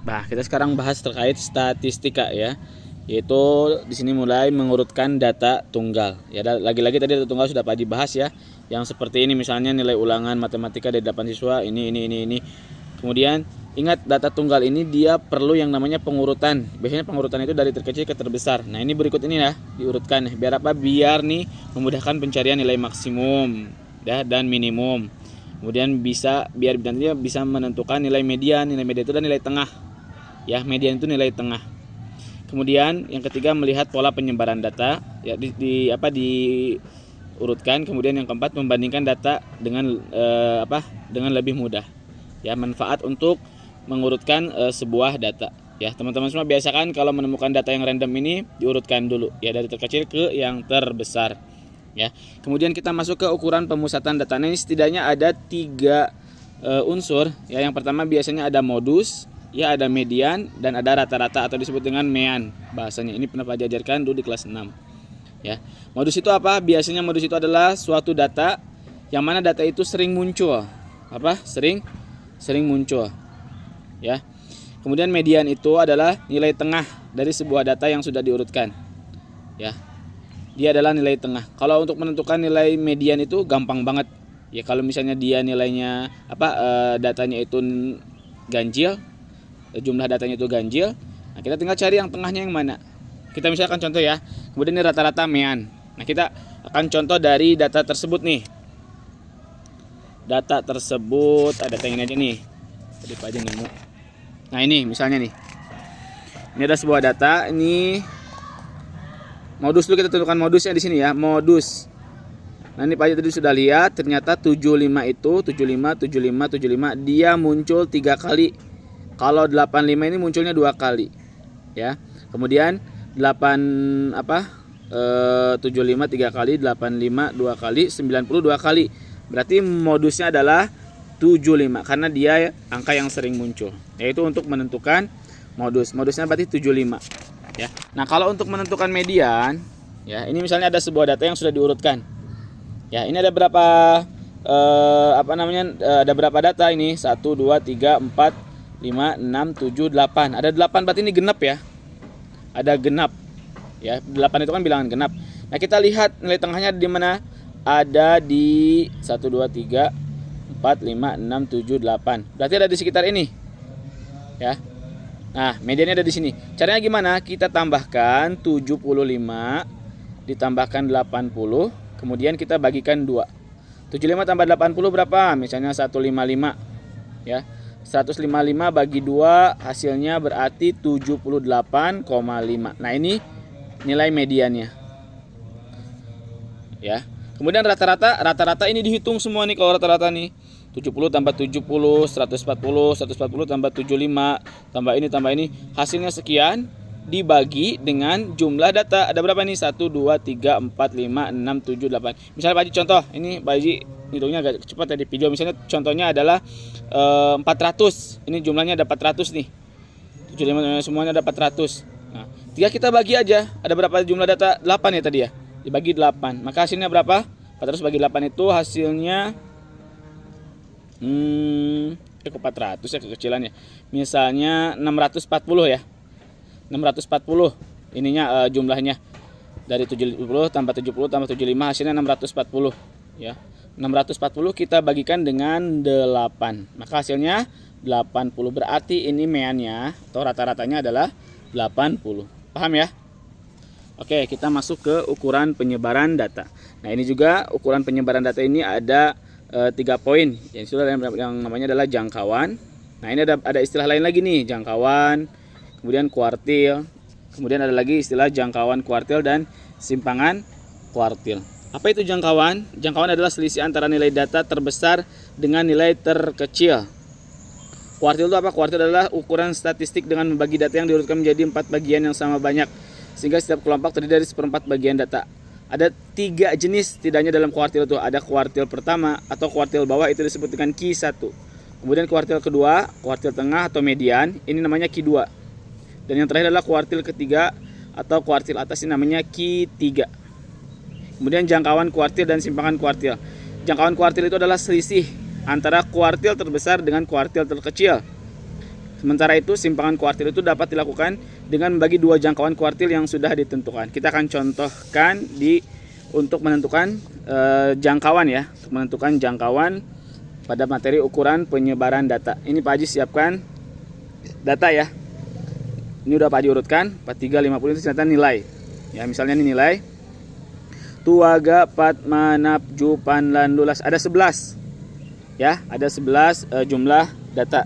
Nah, kita sekarang bahas terkait statistika ya. Yaitu di sini mulai mengurutkan data tunggal. Ya, lagi-lagi tadi data tunggal sudah Pak Haji bahas ya. Yang seperti ini misalnya nilai ulangan matematika dari 8 siswa ini. Kemudian ingat data tunggal ini dia perlu yang namanya pengurutan. Biasanya pengurutan itu dari terkecil ke terbesar. Nah, ini berikut ini ya, diurutkan. Biar apa? Biar nih memudahkan pencarian nilai maksimum ya, dan minimum. Kemudian biar nanti bisa menentukan nilai median. Nilai median itu adalah nilai tengah. Ya, median itu nilai tengah. Kemudian yang ketiga melihat pola penyebaran data ya diurutkan. Kemudian yang keempat membandingkan data dengan dengan lebih mudah. Ya, manfaat untuk mengurutkan sebuah data. Ya, teman-teman semua biasakan kalau menemukan data yang random ini diurutkan dulu ya dari terkecil ke yang terbesar. Ya. Kemudian kita masuk ke ukuran pemusatan data. Nah, ini setidaknya ada 3 unsur. Ya, yang pertama biasanya ada modus, ya ada median, dan ada rata-rata atau disebut dengan mean bahasanya. Ini pernah Pak ajarkan dulu di kelas 6. Ya. Modus itu apa? Biasanya modus itu adalah suatu data yang mana data itu sering muncul. Sering muncul. Ya. Kemudian median itu adalah nilai tengah dari sebuah data yang sudah diurutkan. Ya. Dia adalah nilai tengah. Kalau untuk menentukan nilai median itu gampang banget. Ya, kalau misalnya dia nilainya datanya itu ganjil, jumlah datanya itu ganjil, nah kita tinggal cari yang tengahnya yang mana. Kita misalkan contoh ya, kemudian ini rata-rata mean. Nah, kita akan contoh dari data tersebut nih. Data tersebut ada yang ini aja nih. Tadi Pak aja nemu. Nah, ini misalnya nih. Ini ada sebuah data, ini modus dulu, kita tentukan modusnya di sini ya, modus. Nah, ini Pak aja tadi sudah lihat, ternyata 75 itu 75 dia muncul 3 kali. Kalau 85 ini munculnya 2 kali. Ya. Kemudian 75 3 kali, 85 2 kali, 90 2 kali. Berarti modusnya adalah 75 karena dia angka yang sering muncul. Yaitu untuk menentukan modus. Modusnya berarti 75. Ya. Nah, kalau untuk menentukan median, ya, ini misalnya ada sebuah data yang sudah diurutkan. Ya, ini ada berapa ada berapa data ini? 1 2 3 4 5 6 7 8. Ada 8 berarti ini genap ya. Ada genap. Ya, 8 itu kan bilangan genap. Nah, kita lihat nilai tengahnya di mana? Ada di 1 2 3 4 5 6 7 8. Berarti ada di sekitar ini. Ya. Nah, mediannya ada di sini. Caranya gimana? Kita tambahkan 75 ditambahkan 80, kemudian kita bagikan 2. 75 tambah 80 berapa? Misalnya 155. Ya. 155 bagi 2 hasilnya berarti 78,5. Nah, ini nilai mediannya. Ya. Kemudian rata-rata ini dihitung semua nih kalau rata-rata nih. 70 tambah 70, 140 tambah 75, tambah ini, hasilnya sekian dibagi dengan jumlah data. Ada berapa nih? 1, 2, 3, 4, 5, 6, 7, 8. Misalnya Pak Haji contoh, ini Pak Haji hitungnya agak cepat ya di video. Misalnya contohnya adalah 400. Ini jumlahnya ada 400 nih. 75 semuanya ada 400. Nah, kita bagi aja. Ada berapa jumlah data? 8 ya tadi ya. Dibagi 8. Maka hasilnya berapa? 400 bagi 8 itu hasilnya 400 ya kekecilannya. Misalnya 640 ya. 640 ininya jumlahnya. Dari 70 tambah 70 tambah 75 hasilnya 640 ya. 640 kita bagikan dengan 8. Maka hasilnya 80. Berarti ini meannya atau rata-ratanya adalah 80. Paham ya? Oke, kita masuk ke ukuran penyebaran data. Nah, ini juga ukuran penyebaran data ini ada 3 poin. Yang namanya adalah jangkauan. Nah, ini ada istilah lain lagi nih, jangkauan, kemudian kuartil, kemudian ada lagi istilah jangkauan kuartil dan simpangan kuartil. Apa itu jangkauan? Jangkauan adalah selisih antara nilai data terbesar dengan nilai terkecil. Kuartil itu apa? Kuartil adalah ukuran statistik dengan membagi data yang diurutkan menjadi 4 bagian yang sama banyak, sehingga setiap kelompok terdiri dari 1/4 bagian data. Ada 3 jenis tidaknya dalam kuartil itu. Ada kuartil pertama atau kuartil bawah, itu disebut dengan Q1. Kemudian kuartil kedua, kuartil tengah atau median, ini namanya Q2. Dan yang terakhir adalah kuartil ketiga atau kuartil atas, ini namanya Q3. Kemudian jangkauan kuartil dan simpangan kuartil. Jangkauan kuartil itu adalah selisih antara kuartil terbesar dengan kuartil terkecil. Sementara itu simpangan kuartil itu dapat dilakukan dengan membagi dua jangkauan kuartil yang sudah ditentukan. Kita akan contohkan untuk menentukan jangkauan ya, untuk menentukan jangkauan pada materi ukuran penyebaran data. Ini Pak Haji siapkan data ya. Ini udah Pak Haji urutkan, 43, 50 itu ternyata nilai. Ya, misalnya ini nilai Tuaga, Patma, Napju, Panlandulas, ada 11. Ya, ada 11 jumlah data.